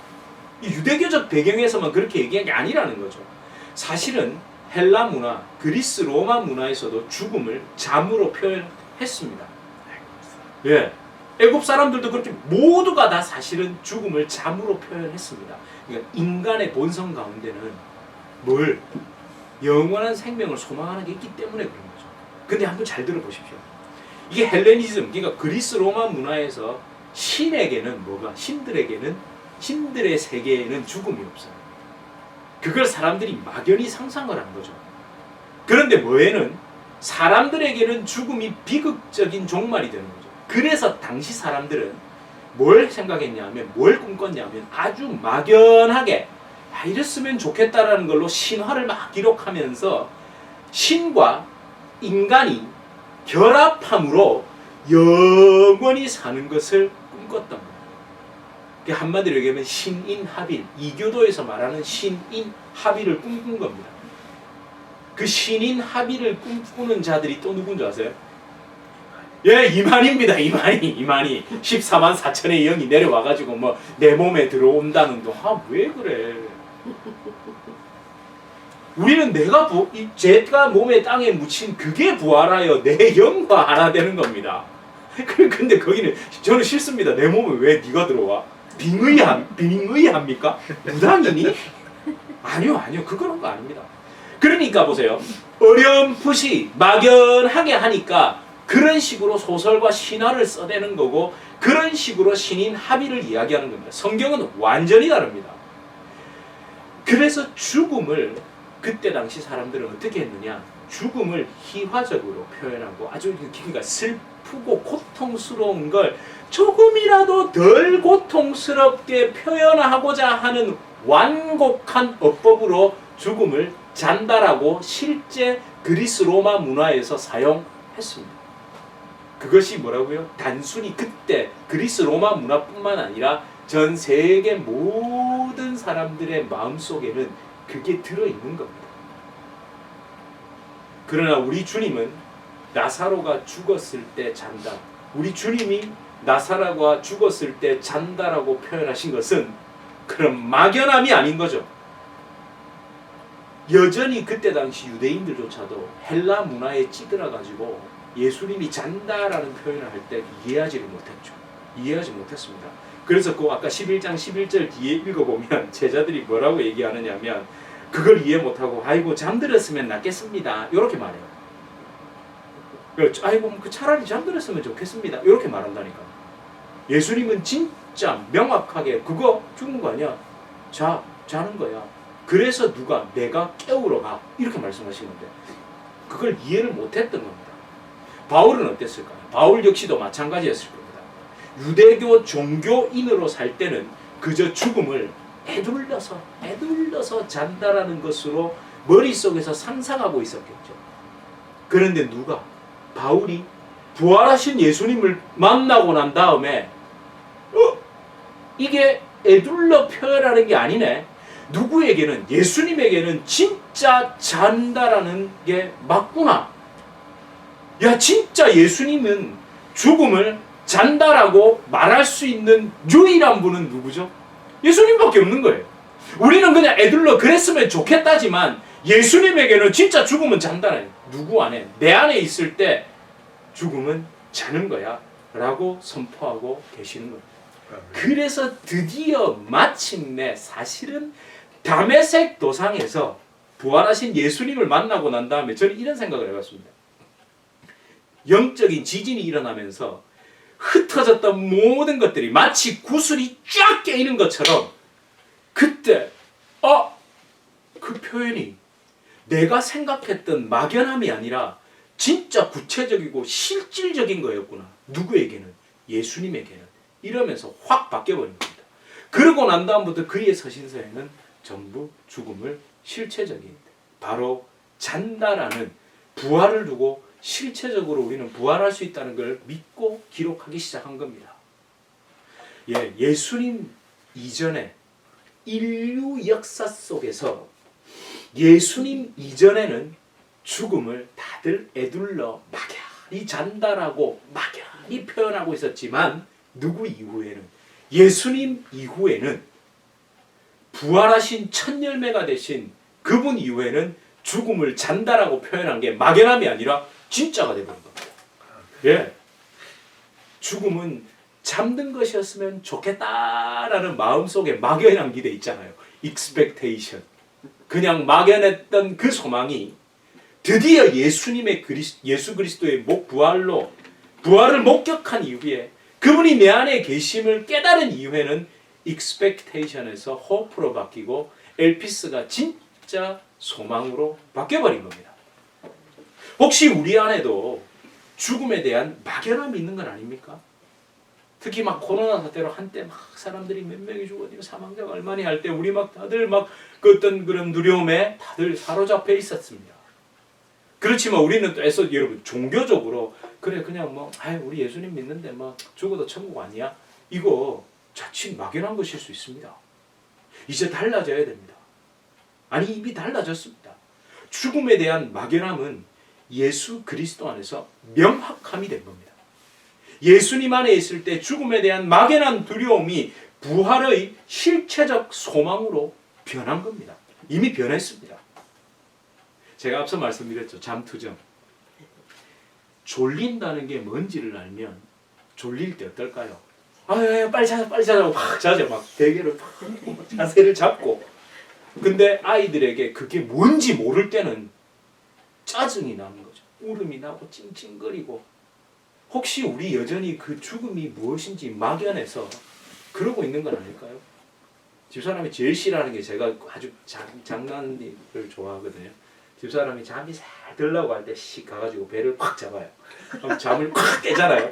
이 유대교적 배경에서만 그렇게 얘기한 게 아니라는 거죠. 사실은 헬라 문화, 그리스 로마 문화에서도 죽음을 잠으로 표현했습니다. 예. 애굽 사람들도 그렇게 모두가 다 사실은 죽음을 잠으로 표현했습니다. 그러니까 인간의 본성 가운데는 뭘? 영원한 생명을 소망하는 게 있기 때문에 그런 거죠. 근데 한번 잘 들어보십시오. 이게 헬레니즘, 그러니까 그리스 로마 문화에서 신에게는 뭐가? 신들의 세계에는 죽음이 없어요. 그걸 사람들이 막연히 상상을 한 거죠. 그런데 뭐에는 사람들에게는 죽음이 비극적인 종말이 되는 거죠. 그래서 당시 사람들은 뭘 생각했냐면, 뭘 꿈꿨냐면 아주 막연하게 이랬으면 좋겠다라는 걸로 신화를 막 기록하면서 신과 인간이 결합함으로 영원히 사는 것을 꿈꿨던 거예요. 한마디로 얘기하면 신인합일, 이교도에서 말하는 신인합일을 꿈꾼 겁니다. 그 신인합일을 꿈꾸는 자들이 또 누군지 아세요? 예, 이만희입니다. 이만희 14만 4천의 영이 내려와가지고 뭐 내 몸에 들어온다는 거. 왜 그래? 우리는 제가 몸에 땅에 묻힌 그게 부활하여 내 영과 하나 되는 겁니다. 근데 거기는 저는 싫습니다. 내 몸에 왜 네가 들어와? 빙의합니까? 무당이니? 아니요, 그런 거 아닙니다. 그러니까 보세요. 어렴풋이 막연하게 하니까 그런 식으로 소설과 신화를 써대는 거고, 그런 식으로 신인 합의를 이야기하는 겁니다. 성경은 완전히 다릅니다. 그래서 죽음을 그때 당시 사람들은 어떻게 했느냐? 죽음을 희화적으로 표현하고 아주 그러니까 슬프고 고통스러운 걸 조금이라도 덜 고통스럽게 표현하고자 하는 완곡한 어법으로 죽음을 잔다라고 실제 그리스 로마 문화에서 사용했습니다. 그것이 뭐라고요? 단순히 그때 그리스 로마 문화뿐만 아니라 전 세계 모든 사람들의 마음속에는 그게 들어있는 겁니다. 그러나 우리 주님은 나사로가 죽었을 때 잔다. 우리 주님이 나사로가 죽었을 때 잔다라고 표현하신 것은 그런 막연함이 아닌 거죠. 여전히 그때 당시 유대인들조차도 헬라 문화에 찌들어가지고 예수님이 잔다라는 표현을 할 때 이해하지를 못했죠. 이해하지 못했습니다. 그래서 그 아까 11장 11절 뒤에 읽어보면 제자들이 뭐라고 얘기하느냐면 그걸 이해 못하고 아이고 잠들었으면 낫겠습니다. 이렇게 말해요. 아이고 그 차라리 잠들었으면 좋겠습니다. 이렇게 말한다니까. 예수님은 진짜 명확하게 그거 죽은 거 아니야. 자는 거야. 그래서 내가 깨우러 가. 이렇게 말씀하시는데 그걸 이해를 못했던 겁니다. 바울은 어땠을까요? 바울 역시도 마찬가지였을 겁니다. 유대교 종교인으로 살 때는 그저 죽음을 애둘러서 잔다라는 것으로 머릿속에서 상상하고 있었겠죠. 그런데 바울이 부활하신 예수님을 만나고 난 다음에 이게 애둘러 표현하는 게 아니네. 누구에게는 예수님에게는 진짜 잔다라는 게 맞구나. 야 진짜 예수님은 죽음을 잔다라고 말할 수 있는 유일한 분은 누구죠? 예수님밖에 없는 거예요. 우리는 그냥 애들로 그랬으면 좋겠다지만 예수님에게는 진짜 죽음은 잔다는 누구 안에 내 안에 있을 때 죽음은 자는 거야 라고 선포하고 계시는 거예요. 그래서 드디어 마침내 사실은 다메섹 도상에서 부활하신 예수님을 만나고 난 다음에 저는 이런 생각을 해봤습니다. 영적인 지진이 일어나면서 흩어졌던 모든 것들이 마치 구슬이 쫙 깨이는 것처럼 그때 그 표현이 내가 생각했던 막연함이 아니라 진짜 구체적이고 실질적인 거였구나. 누구에게는? 예수님에게는. 이러면서 확 바뀌어버린 겁니다. 그러고 난 다음부터 그의 서신서에는 전부 죽음을 실체적인 바로 잔다라는 부활을 두고 실체적으로 우리는 부활할 수 있다는 걸 믿고 기록하기 시작한 겁니다. 예, 예수님 이전에 인류 역사 속에서 예수님 이전에는 죽음을 다들 에둘러 막연히 잔다라고 막연히 표현하고 있었지만 누구 이후에는 예수님 이후에는 부활하신 첫 열매가 되신 그분 이후에는 죽음을 잔다라고 표현한 게 막연함이 아니라 진짜가 되버린 겁니다. 예, 죽음은 잠든 것이었으면 좋겠다라는 마음속에 막연한 기대 있잖아요. expectation. 그냥 막연했던 그 소망이 드디어 예수 그리스도의 부활을 목격한 이후에 그분이 내 안에 계심을 깨달은 이후에는 expectation에서 hope로 바뀌고 엘피스가 진짜 소망으로 바뀌어버린 겁니다. 혹시 우리 안에도 죽음에 대한 막연함이 있는 건 아닙니까? 특히 막 코로나 사태로 한때 막 사람들이 몇 명이 죽었고 사망자가 얼마나 할 때 우리 막 다들 막 그 어떤 그런 두려움에 다들 사로잡혀 있었습니다. 그렇지만 우리는 또 애써 여러분 종교적으로 그래 그냥 뭐 우리 예수님 믿는데 뭐 죽어도 천국 아니야? 이거 자칫 막연한 것일 수 있습니다. 이제 달라져야 됩니다. 아니 이미 달라졌습니다. 죽음에 대한 막연함은 예수 그리스도 안에서 명확함이 된 겁니다. 예수님 안에 있을 때 죽음에 대한 막연한 두려움이 부활의 실체적 소망으로 변한 겁니다. 이미 변했습니다. 제가 앞서 말씀드렸죠. 잠투정. 졸린다는 게 뭔지를 알면 졸릴 때 어떨까요? 빨리 자자 확 자자 막 베개를 자세를 잡고. 근데 아이들에게 그게 뭔지 모를 때는 짜증이 나는 거죠. 울음이 나고 찡찡거리고. 혹시 우리 여전히 그 죽음이 무엇인지 막연해서 그러고 있는 건 아닐까요? 집사람이 제일 싫어하는 게 제가 아주 장난을 좋아하거든요. 집사람이 잠이 잘 들려고 할 때 씩 가가지고 배를 확 잡아요. 그럼 잠을 확 깨잖아요.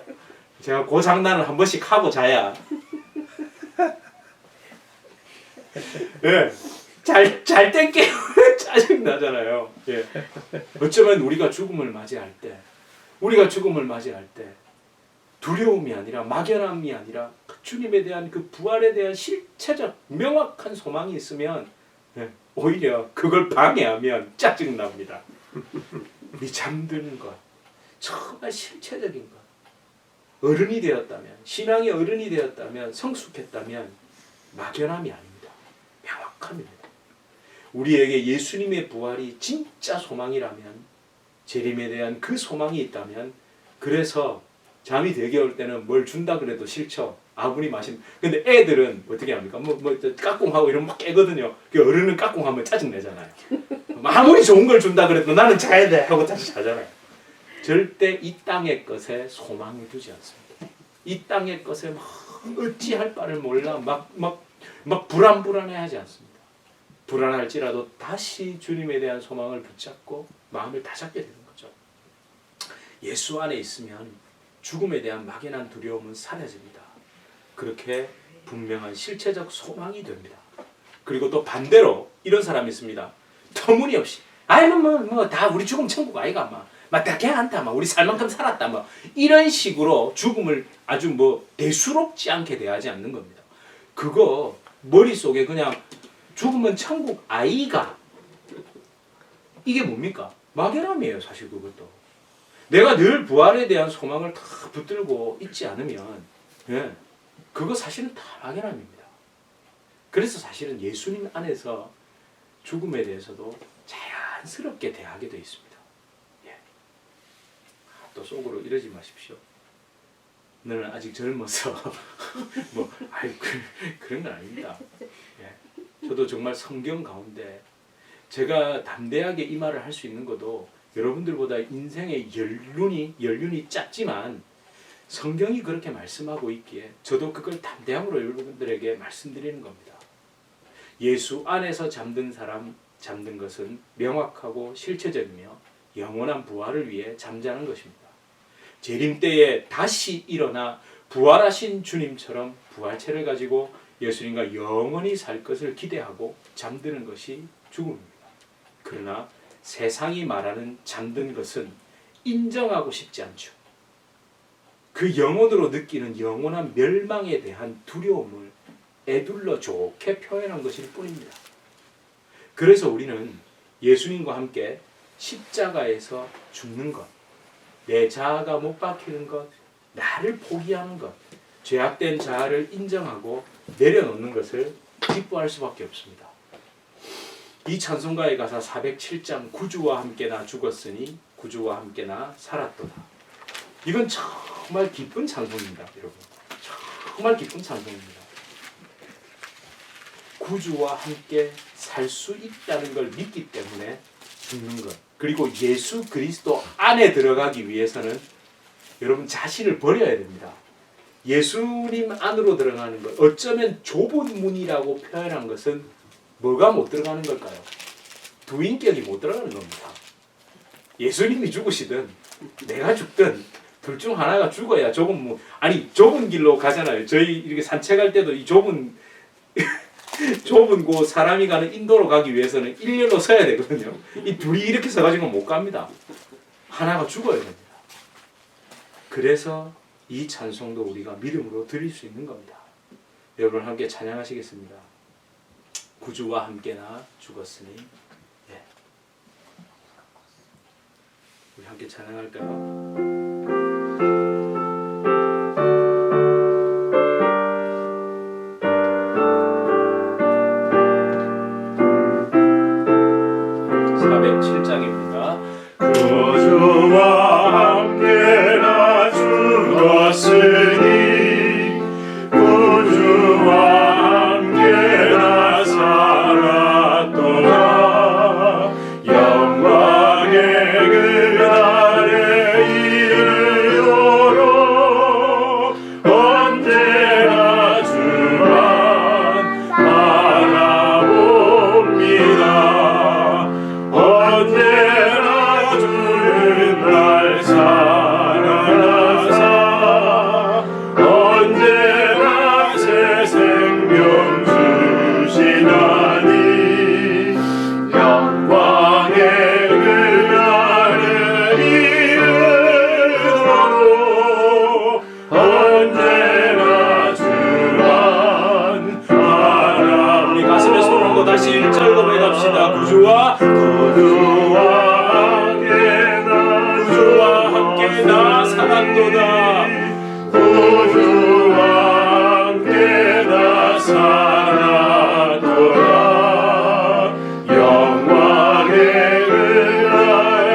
제가 그 장난을 한 번씩 하고 자야 예, 잘 때 깨면 짜증 나잖아요. 예. 어쩌면 우리가 죽음을 맞이할 때 두려움이 아니라 막연함이 아니라 주님에 대한 그 부활에 대한 실체적 명확한 소망이 있으면 오히려 그걸 방해하면 짜증납니다. 우리 잠드는 것, 정말 실체적인 것, 어른이 되었다면, 신앙의 어른이 되었다면, 성숙했다면 막연함이 아닙니다. 명확함입니다. 우리에게 예수님의 부활이 진짜 소망이라면, 재림에 대한 그 소망이 있다면, 그래서 잠이 되게 올 때는 뭘 준다 그래도 싫죠. 아무리 마시면. 근데 애들은 어떻게 합니까? 까꿍하고 이러면 막 깨거든요. 어른은 까꿍하면 짜증내잖아요. 아무리 좋은 걸 준다 그래도 나는 자야 돼 하고 다시 자잖아요. 절대 이 땅의 것에 소망을 두지 않습니다. 이 땅의 것에 막 어찌할 바를 몰라 막 불안해하지 않습니다. 불안할지라도 다시 주님에 대한 소망을 붙잡고 마음을 다잡게 되는 거죠. 예수 안에 있으면 죽음에 대한 막연한 두려움은 사라집니다. 그렇게 분명한 실체적 소망이 됩니다. 그리고 또 반대로 이런 사람이 있습니다. 터무니없이 다 우리 죽음 천국 아이가 다 걔한테 우리 살 만큼 살았다 이런 식으로 죽음을 아주 대수롭지 않게 대하지 않는 겁니다. 그거 머릿속에 그냥 죽으면 천국 아이가 이게 뭡니까? 막연함이에요. 사실 그것도. 내가 늘 부활에 대한 소망을 다 붙들고 있지 않으면 그거 사실은 다 막연함입니다. 그래서 사실은 예수님 안에서 죽음에 대해서도 자연스럽게 대하게 되어 있습니다. 예. 또 속으로 이러지 마십시오. 너는 아직 젊어서 그런 건 아닙니다. 예. 저도 정말 성경 가운데 제가 담대하게 이 말을 할 수 있는 것도 여러분들보다 인생의 연륜이 짧지만 성경이 그렇게 말씀하고 있기에 저도 그걸 담대함으로 여러분들에게 말씀드리는 겁니다. 예수 안에서 잠든 사람, 잠든 것은 명확하고 실체적이며 영원한 부활을 위해 잠자는 것입니다. 재림 때에 다시 일어나 부활하신 주님처럼 부활체를 가지고 예수님과 영원히 살 것을 기대하고 잠드는 것이 죽음입니다. 그러나 세상이 말하는 잠든 것은 인정하고 싶지 않죠. 그 영혼으로 느끼는 영원한 멸망에 대한 두려움을 에둘러 좋게 표현한 것일 뿐입니다. 그래서 우리는 예수님과 함께 십자가에서 죽는 것, 내 자아가 못 박히는 것, 나를 포기하는 것, 죄악된 자아를 인정하고 내려놓는 것을 기뻐할 수밖에 없습니다. 이 찬송가의 가사 407장 구주와 함께 나 죽었으니 구주와 함께 나 살았도다. 이건 정말 기쁜 찬송입니다, 여러분. 정말 기쁜 찬송입니다. 구주와 함께 살 수 있다는 걸 믿기 때문에 죽는 것. 그리고 예수 그리스도 안에 들어가기 위해서는 여러분 자신을 버려야 됩니다. 예수님 안으로 들어가는 것. 어쩌면 좁은 문이라고 표현한 것은 뭐가 못 들어가는 걸까요? 두 인격이 못 들어가는 겁니다. 예수님이 죽으시든 내가 죽든 둘 중 하나가 죽어야 좁은 문. 아니 좁은 길로 가잖아요. 저희 이렇게 산책할 때도 이 좁은 좁은 곳 사람이 가는 인도로 가기 위해서는 일렬로 서야 되거든요. 이 둘이 이렇게 서가지고 못 갑니다. 하나가 죽어야 됩니다. 그래서 이 찬송도 우리가 믿음으로 드릴 수 있는 겁니다. 여러분 함께 찬양하시겠습니다. 구주와 함께 나 죽었으니. 예. 우리 함께 찬양할까요? 구주와 함께 나 죽었으니 구주와 함께 나 살았도다. 영광의 그날에 이르도록 언제나 주만 바라봅니다. 언제나 주는 날 살아나사 언제나 새 생명 주시나니 영광의 그날에 이르도록 언제나 주만 바라. 우리 가슴에 손을 얹고 다시 1절 고백합시다. 구주와 함께 나 살았도다. 구주와 함께 나 살았도다. 영광의 그날에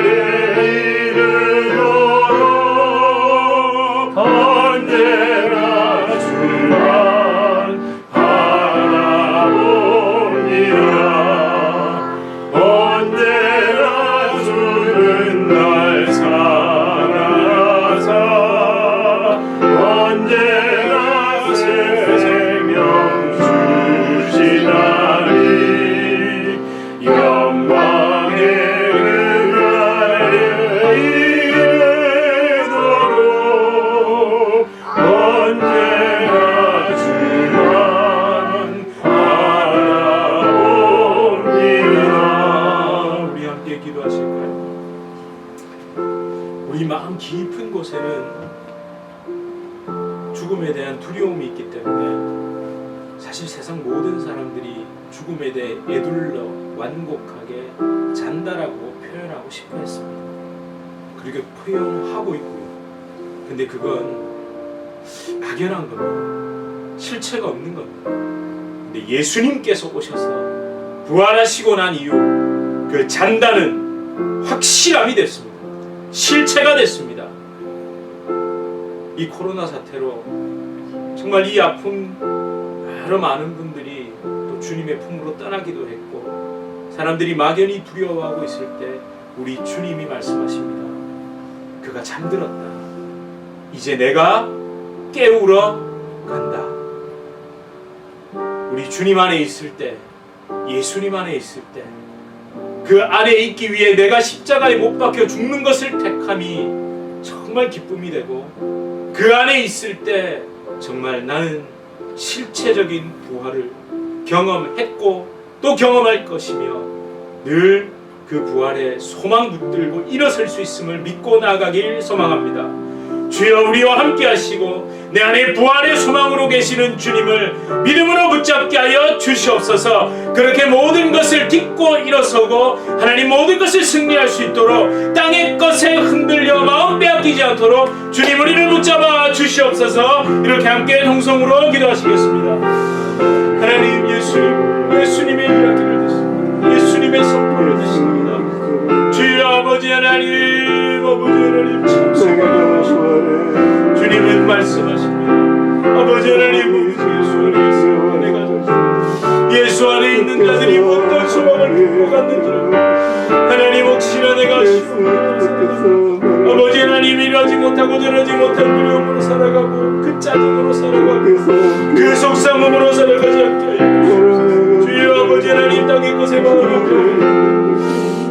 이르도록 언제나 주만 바라봅니다. 언제나 주는 날 살아나사 언제나 새 생명 주시나니 영광의 그날에 이르도록 언제나 주만 바라봅니다. 우리 함께 기도하실까요? 우리 마음 깊은 곳에는 죽음에 대한 두려움이 있기 때문에 사실 세상 모든 사람들이 죽음에 대해 에둘러 완곡하게 잔다라고 표현하고 싶어 했습니다. 그렇게 표현하고 있고요. 근데 그건 막연한 겁니다. 실체가 없는 겁니다. 근데 예수님께서 오셔서 부활하시고 난 이후 그 잔다는 확실함이 됐습니다. 실체가 됐습니다. 이 코로나 사태로 정말 이 아픔 여러 많은 분들이 또 주님의 품으로 떠나기도 했고 사람들이 막연히 두려워하고 있을 때 우리 주님이 말씀하십니다. 그가 잠들었다. 이제 내가 깨우러 간다. 우리 주님 안에 있을 때, 예수님 안에 있을 때 그 안에 있기 위해 내가 십자가에 못 박혀 죽는 것을 택함이 정말 기쁨이 되고 그 안에 있을 때 정말 나는 실체적인 부활을 경험했고 또 경험할 것이며 늘 그 부활에 소망 붙들고 일어설 수 있음을 믿고 나아가길 소망합니다. 주여 우리와 함께 하시고 내 안에 부활의 소망으로 계시는 주님을 믿음으로 붙잡게 하여 주시옵소서. 그렇게 모든 것을 딛고 일어서고 하나님 모든 것을 승리할 수 있도록 땅의 것에 흔들려 마음 빼앗기지 않도록 주님 우리를 붙잡아 주시옵소서. 이렇게 함께 동성으로 기도하시겠습니다. 하나님 예수님의 이야기를 듣습니다. 예수님의 선포를 듣습니다. 주여 아버지 하나님 참 소망하십니다. 주님은 말씀하십니다. 아버지 하나님 예수 안에 있는 자들이 어떤 소망을 품고 갔는지 하나님 혹시나 내가 아버지 하나님 일하지 못하고 저러지 못한 두려움으로 살아가고 그 짜증으로 살아가고 그 속상함으로 살아가지 않게 하여 주시옵소서. 주여 아버지 하나님 땅의 것에 마음을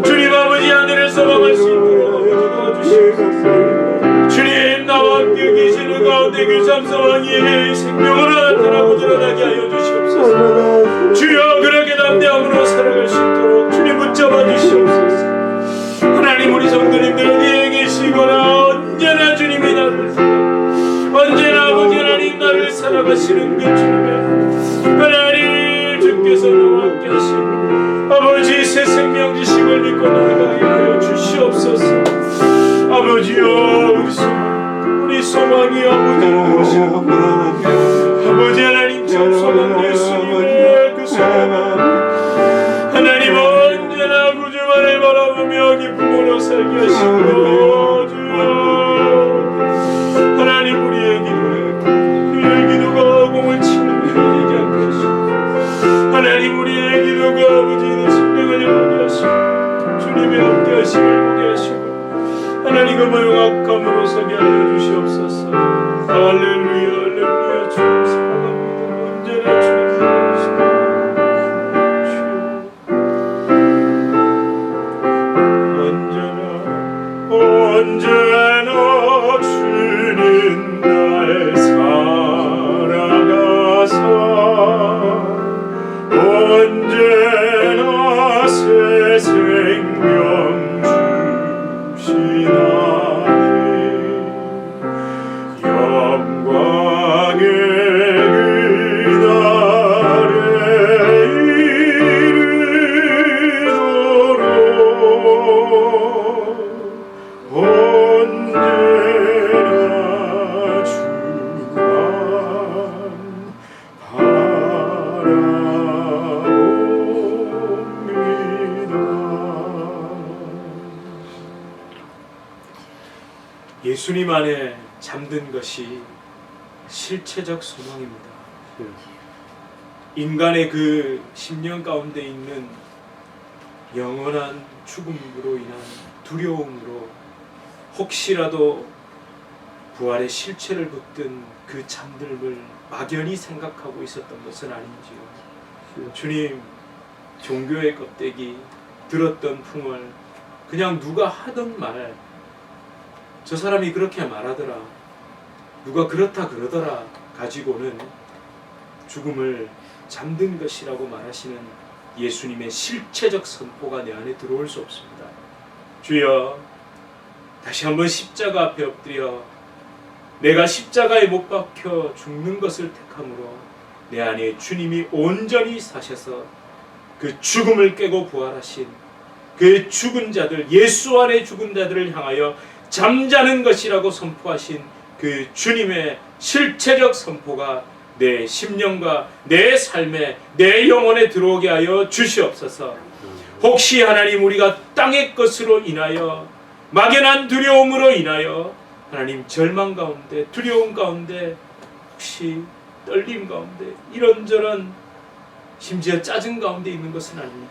주님 아버지 하늘을 소망할 수 있도록 도와주시옵소서. 주님 나와 함께 계시는 가운데 그 삼성왕이 생명으로 나타나고 드러나게 하여 주시옵소서. 주여 그렇게 담대함으로 살아갈 수 있도록 주님 붙잡아 주시옵소서. 하나님 우리 성도님들 어디에 계시거나 언제나 주님이 나를 언제나 아버지 하나님 나를 살아가시는 그 주님의 하나님 주께서 나와 함께 하시고 아버지 새 생명 지식을 믿고 나아가게 하여 주시옵소서. 아버지여 우리 소망이 아버지여 아버지 하나님 참 소망 예수님의 그 소망 하나님 언제나 구주만을 바라보며 기쁨으로 살게 하시고 주여 하나님 우리의 기도가 공을 치는 일이 되지 않게 하시고 하나님 우리의 기도가 아버지의 생명을 열게 하시고 주님의 함께 하심을 보게 하시고 하나님과 모용악함으로 서게 하여 주시옵소서. 할렐루야 할렐루야 주님 사랑합니다. 언제나 주님 언제나 주님 날 살아가사 언제나 새 생명 주시나니 영광의 그날에 이르도록 언제나 주만 바라봅니다. 예수님 안에 잠든 것이 실체적 소망입니다. 인간의 그 심령 가운데 있는 영원한 죽음으로 인한 두려움으로 혹시라도 부활의 실체를 붙든 그 잠들음을 막연히 생각하고 있었던 것은 아닌지요. 주님 종교의 껍데기 들었던 풍월 그냥 누가 하던 말 저 사람이 그렇게 말하더라 누가 그렇다 그러더라 가지고는 죽음을 잠든 것이라고 말하시는 예수님의 실체적 선포가 내 안에 들어올 수 없습니다. 주여 다시 한번 십자가 앞에 엎드려 내가 십자가에 못 박혀 죽는 것을 택함으로 내 안에 주님이 온전히 사셔서 그 죽음을 깨고 부활하신 그 죽은 자들 예수 안에 죽은 자들을 향하여 잠자는 것이라고 선포하신 그 주님의 실체적 선포가 내 심령과 내 삶에 내 영혼에 들어오게 하여 주시옵소서. 혹시 하나님 우리가 땅의 것으로 인하여 막연한 두려움으로 인하여 하나님 절망 가운데 두려움 가운데 혹시 떨림 가운데 이런저런 심지어 짜증 가운데 있는 것은 아닙니까?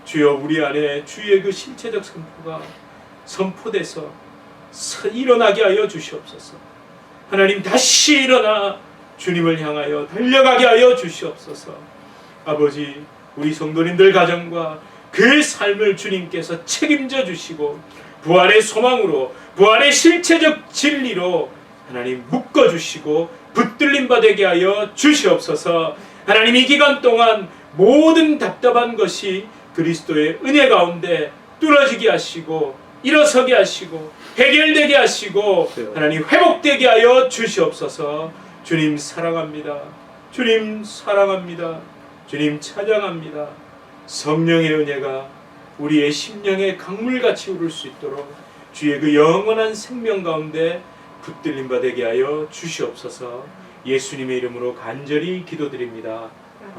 주여 우리 안에 주의 그 실체적 선포가 선포돼서 일어나게 하여 주시옵소서. 하나님 다시 일어나 주님을 향하여 달려가게 하여 주시옵소서. 아버지 우리 성도님들 가정과 그 삶을 주님께서 책임져 주시고 부활의 소망으로 부활의 실체적 진리로 하나님 묶어주시고 붙들림 받게 하여 주시옵소서. 하나님 이 기간 동안 모든 답답한 것이 그리스도의 은혜 가운데 뚫어지게 하시고 일어서게 하시고 해결되게 하시고 하나님 회복되게 하여 주시옵소서. 주님 사랑합니다. 주님 사랑합니다. 주님 찬양합니다. 성령의 은혜가 우리의 심령에 강물같이 흐를 수 있도록 주의 그 영원한 생명 가운데 붙들림 받게 하여 주시옵소서. 예수님의 이름으로 간절히 기도드립니다.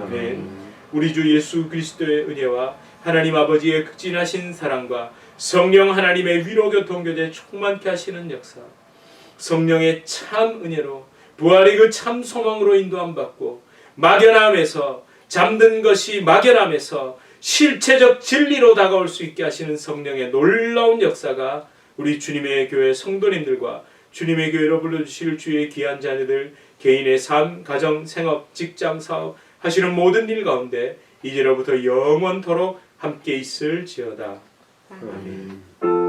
아멘. 우리 주 예수 그리스도의 은혜와 하나님 아버지의 극진하신 사랑과 성령 하나님의 위로 교통 교제 충만케 하시는 역사, 성령의 참 은혜로 부활의 그 참 소망으로 인도함 받고 막연함에서 잠든 것이 막연함에서 실체적 진리로 다가올 수 있게 하시는 성령의 놀라운 역사가 우리 주님의 교회 성도님들과 주님의 교회로 불러주실 주의 귀한 자녀들 개인의 삶, 가정, 생업, 직장, 사업 하시는 모든 일 가운데 이제로부터 영원토록 함께 있을지어다. 아멘.